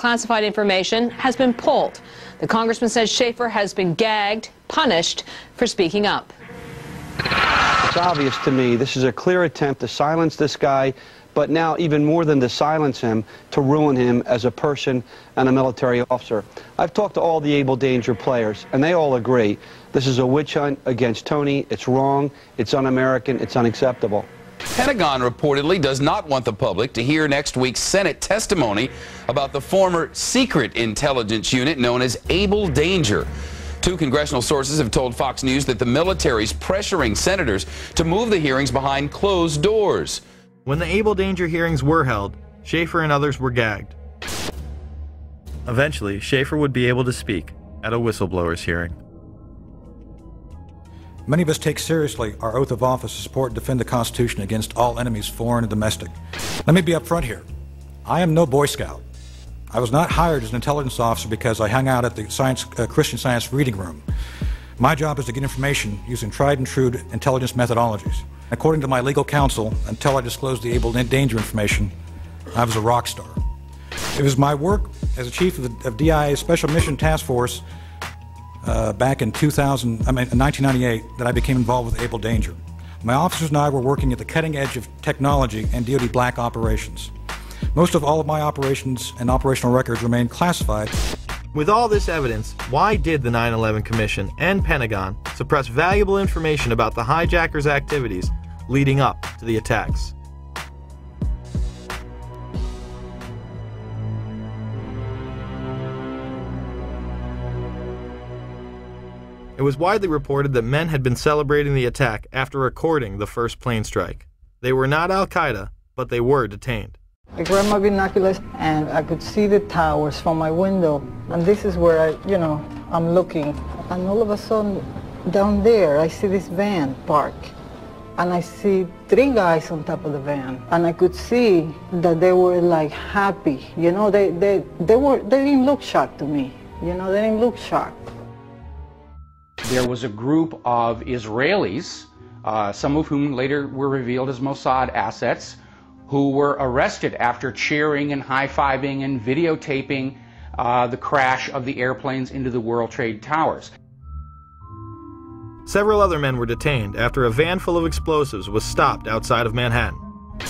classified information has been pulled. The congressman says Schaefer has been gagged, punished for speaking up. It's obvious to me this is a clear attempt to silence this guy, but now even more than to silence him, to ruin him as a person and a military officer. I've talked to all the Able Danger players, and they all agree this is a witch hunt against Tony. It's wrong, it's un-American, it's unacceptable. Pentagon reportedly does not want the public to hear next week's Senate testimony about the former secret intelligence unit known as Able Danger. Two congressional sources have told Fox News that the military's pressuring senators to move the hearings behind closed doors. When the Able Danger hearings were held, Schaefer and others were gagged. Eventually, Schaefer would be able to speak at a whistleblower's hearing. Many of us take seriously our oath of office to support and defend the Constitution against all enemies, foreign and domestic. Let me be upfront here. I am no Boy Scout. I was not hired as an intelligence officer because I hung out at the Christian Science reading room. My job is to get information using tried and true intelligence methodologies. According to my legal counsel, until I disclosed the Able Danger information, I was a rock star. It was my work as a chief of DIA's Special Mission Task Force back in 1998 that I became involved with Able Danger. My officers and I were working at the cutting edge of technology and DoD black operations. Most of all of my operations and operational records remain classified. With all this evidence, why did the 9/11 Commission and Pentagon suppress valuable information about the hijackers' activities leading up to the attacks? It was widely reported that men had been celebrating the attack after recording the first plane strike. They were not Al-Qaeda, but they were detained. I grabbed my binoculars and I could see the towers from my window. And this is where I'm looking. And all of a sudden, down there, I see this van park. And I see three guys on top of the van. And I could see that they were like happy. They didn't look shocked to me. They didn't look shocked. There was a group of Israelis, some of whom later were revealed as Mossad assets, who were arrested after cheering and high-fiving and videotaping the crash of the airplanes into the World Trade Towers. Several other men were detained after a van full of explosives was stopped outside of Manhattan.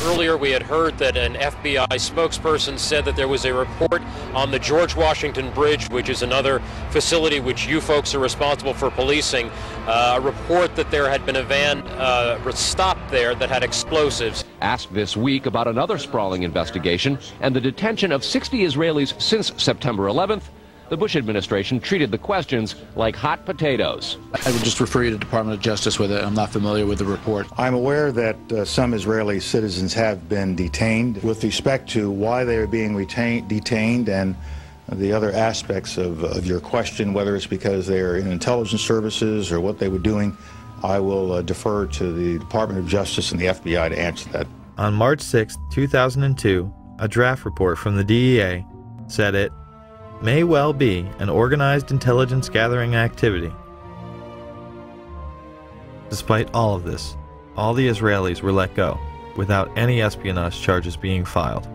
Earlier we had heard that an FBI spokesperson said that there was a report on the George Washington Bridge, which is another facility which you folks are responsible for policing, a report that there had been a van stopped there that had explosives. Asked this week about another sprawling investigation and the detention of 60 Israelis since September 11th, the Bush administration treated the questions like hot potatoes. I would just refer you to the Department of Justice with it. I'm not familiar with the report. I'm aware that some Israeli citizens have been detained. With respect to why they are being detained and the other aspects of your question, whether it's because they are in intelligence services or what they were doing, I will defer to the Department of Justice and the FBI to answer that. On March 6, 2002, a draft report from the DEA said it may well be an organized intelligence gathering activity. Despite all of this, all the Israelis were let go without any espionage charges being filed.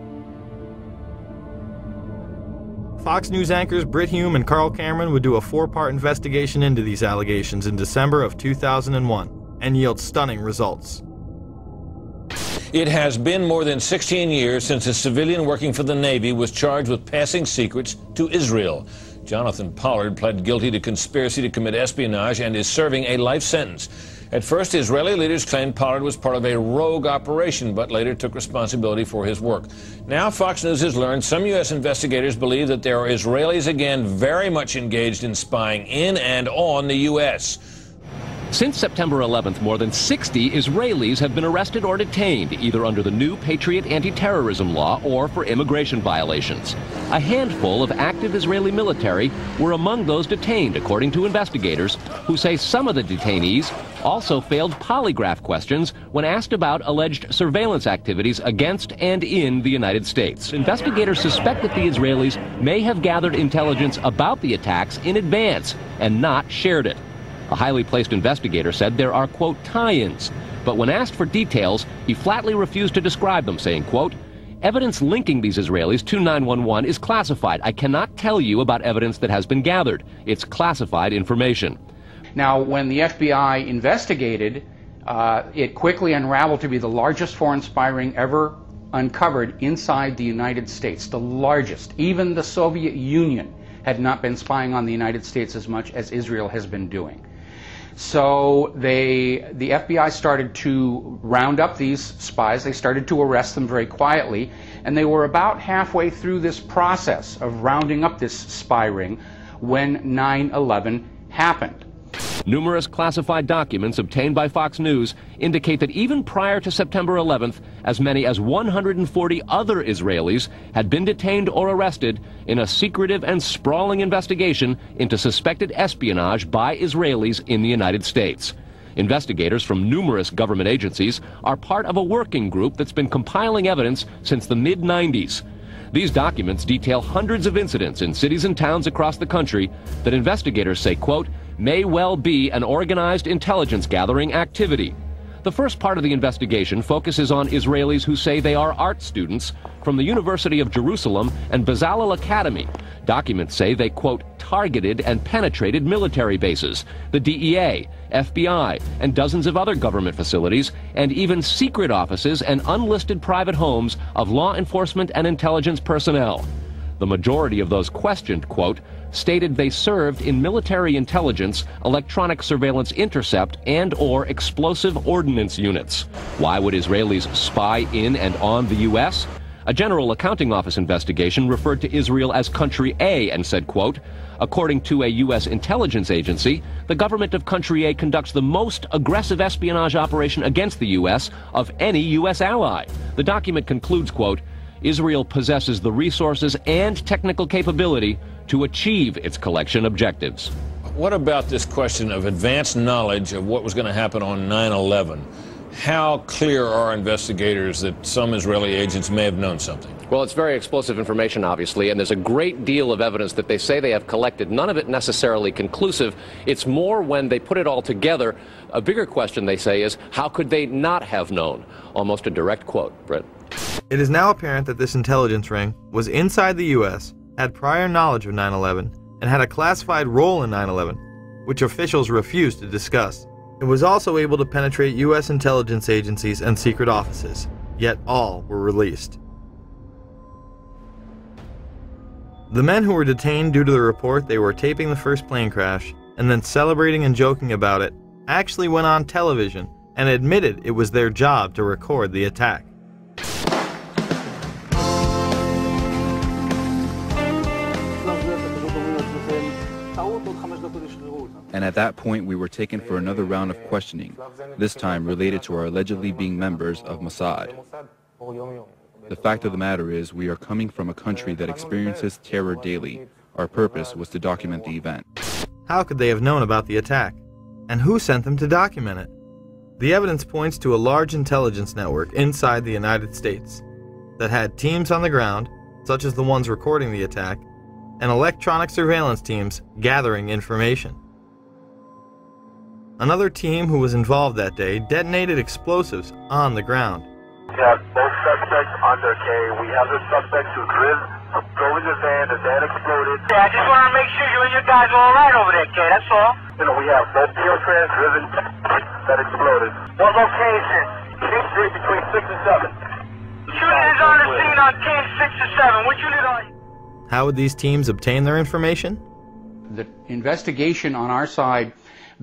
Fox News anchors Brit Hume and Carl Cameron would do a 4-part investigation into these allegations in December of 2001 and yield stunning results. It has been more than 16 years since a civilian working for the Navy was charged with passing secrets to Israel. Jonathan Pollard pled guilty to conspiracy to commit espionage and is serving a life sentence. At first, Israeli leaders claimed Pollard was part of a rogue operation, but later took responsibility for his work. Now, Fox News has learned some U.S. investigators believe that there are Israelis again very much engaged in spying in and on the U.S. Since September 11th, more than 60 Israelis have been arrested or detained, either under the new Patriot anti-terrorism law or for immigration violations. A handful of active Israeli military were among those detained, according to investigators, who say some of the detainees also failed polygraph questions when asked about alleged surveillance activities against and in the United States. Investigators suspect that the Israelis may have gathered intelligence about the attacks in advance and not shared it. A highly placed investigator said there are, quote, tie-ins, but when asked for details, he flatly refused to describe them, saying, quote, Evidence linking these Israelis to 911 is classified. I cannot tell you about evidence that has been gathered. It's classified information. Now, when the FBI investigated, it quickly unraveled to be the largest foreign spy ring ever uncovered inside the United States, the largest. Even the Soviet Union had not been spying on the United States as much as Israel has been doing. So the FBI started to round up these spies. They started to arrest them very quietly, and they were about halfway through this process of rounding up this spy ring when 9/11 happened. Numerous classified documents obtained by Fox News indicate that even prior to September 11th, as many as 140 other Israelis had been detained or arrested in a secretive and sprawling investigation into suspected espionage by Israelis in the United States. Investigators from numerous government agencies are part of a working group that's been compiling evidence since the mid-90s. These documents detail hundreds of incidents in cities and towns across the country that investigators say, quote, may well be an organized intelligence gathering activity. The first part of the investigation focuses on Israelis who say they are art students from the University of Jerusalem and Bezalel Academy. Documents say they, quote, targeted and penetrated military bases, the DEA, FBI, and dozens of other government facilities, and even secret offices and unlisted private homes of law enforcement and intelligence personnel. The majority of those questioned, quote, stated they served in military intelligence, electronic surveillance intercept, and/or explosive ordnance units. Why would Israelis spy in and on the U.S.? A General Accounting Office investigation referred to Israel as Country A and said, quote, according to a U.S. intelligence agency, the government of Country A conducts the most aggressive espionage operation against the U.S. of any U.S. ally. The document concludes, quote, Israel possesses the resources and technical capability to achieve its collection objectives. What about this question of advanced knowledge of what was going to happen on 9/11? How clear are investigators that some Israeli agents may have known something? Well, it's very explosive information, obviously, and there's a great deal of evidence that they say they have collected, none of it necessarily conclusive. It's more when they put it all together. A bigger question, they say, is how could they not have known? Almost a direct quote, Britt. It is now apparent that this intelligence ring was inside the U.S., had prior knowledge of 9/11, and had a classified role in 9/11, which officials refused to discuss. It was also able to penetrate U.S. intelligence agencies and secret offices, yet all were released. The men who were detained due to the report they were taping the first plane crash and then celebrating and joking about it actually went on television and admitted it was their job to record the attack. And at that point we were taken for another round of questioning, this time related to our allegedly being members of Mossad. The fact of the matter is we are coming from a country that experiences terror daily. Our purpose was to document the event. How could they have known about the attack? And who sent them to document it? The evidence points to a large intelligence network inside the United States that had teams on the ground, such as the ones recording the attack, and electronic surveillance teams gathering information. Another team who was involved that day detonated explosives on the ground. We have both suspects under K. We have the suspects who drove in the van exploded. Yeah, I just want to make sure you and your guys are all right over there, K, that's all. You know, we have both Trans driven that exploded. What location? King Street between 6 and 7. Shooting is on the scene on King 6 or 7. What unit are you? How would these teams obtain their information? The investigation on our side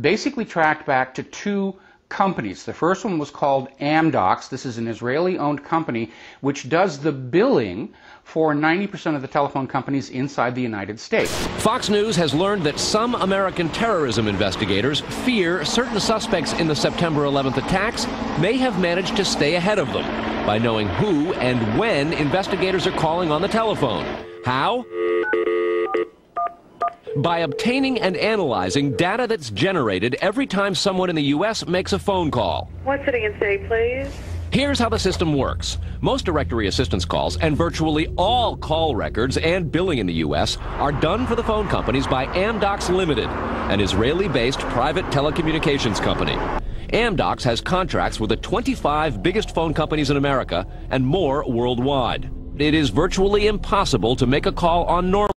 basically tracked back to two companies. The first one was called Amdocs. This is an Israeli-owned company which does the billing for 90% of the telephone companies inside the United States. Fox News has learned that some American terrorism investigators fear certain suspects in the September 11th attacks may have managed to stay ahead of them by knowing who and when investigators are calling on the telephone. How? By obtaining and analyzing data that's generated every time someone in the U.S. makes a phone call. What city and state, please? Here's how the system works. Most directory assistance calls and virtually all call records and billing in the U.S. are done for the phone companies by Amdocs Limited, an Israeli-based private telecommunications company. Amdocs has contracts with the 25 biggest phone companies in America and more worldwide. It is virtually impossible to make a call on normal